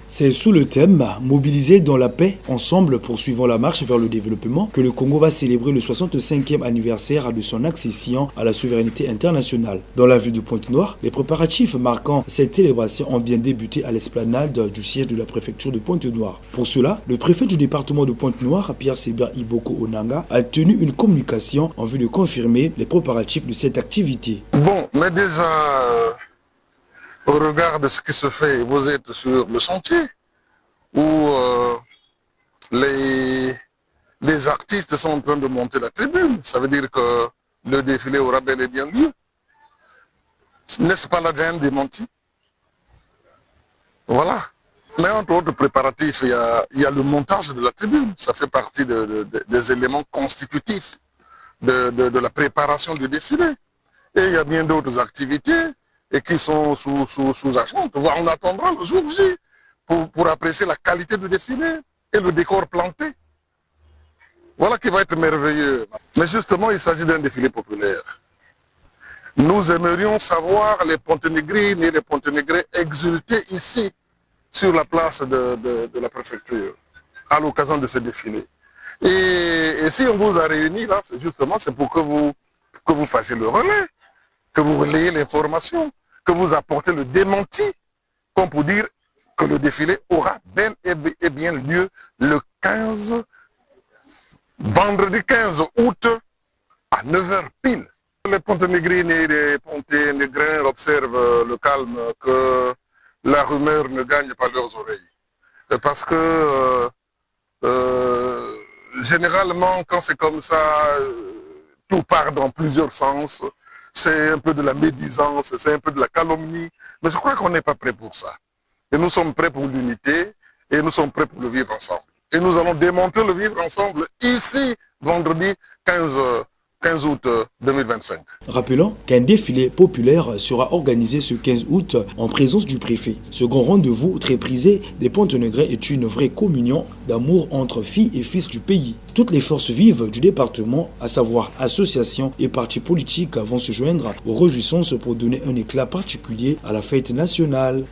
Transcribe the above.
C'est sous le thème Mobilisés dans la paix, ensemble poursuivant la marche vers le développement que le Congo va célébrer le 65e anniversaire de son accession à la souveraineté internationale. Dans la ville de Pointe-Noire, les préparatifs marquant cette célébration ont bien débuté à l'esplanade du siège de la préfecture de Pointe-Noire. Pour cela, le préfet du département de Pointe-Noire, Pierre-Sébastien Iboko Onanga, a tenu une communication en vue de confirmer les préparatifs de cette activité. Bon, mais déjà, au regard de ce qui se fait, vous êtes sur le chantier où les artistes sont en train de monter la tribune. Ça veut dire que le défilé aura bel et bien lieu. N'est-ce pas la gêne démentie? Voilà. Mais entre autres préparatifs, il y a le montage de la tribune. Ça fait partie des éléments constitutifs de la préparation du défilé. Et il y a bien d'autres activités et qui sont sous attente. On attendra le jour J pour apprécier la qualité du défilé et le décor planté. Voilà qui va être merveilleux. Mais justement, il s'agit d'un défilé populaire. Nous aimerions savoir les Ponténégrines et les Ponténégrins exulter ici, sur la place de la préfecture, à l'occasion de ce défilé. Et si on vous a réunis là, c'est pour que vous fassiez le relais, que vous relayez l'information, que vous apportez le démenti, comme pour dire que le défilé aura bel et bien lieu le 15, vendredi 15 août à 9 h pile. Les Ponténégrines et les Ponténégrins observent le calme, que la rumeur ne gagne pas leurs oreilles. Parce que généralement, quand c'est comme ça, tout part dans plusieurs sens. C'est un peu de la médisance, c'est un peu de la calomnie. Mais je crois qu'on n'est pas prêt pour ça. Et nous sommes prêts pour l'unité et nous sommes prêts pour le vivre ensemble. Et nous allons démontrer le vivre ensemble ici, vendredi 15 août 2025. Rappelons qu'un défilé populaire sera organisé ce 15 août en présence du préfet. Ce grand rendez-vous très prisé des Ponténégrins est une vraie communion d'amour entre filles et fils du pays. Toutes les forces vives du département, à savoir associations et partis politiques, vont se joindre aux réjouissances pour donner un éclat particulier à la fête nationale.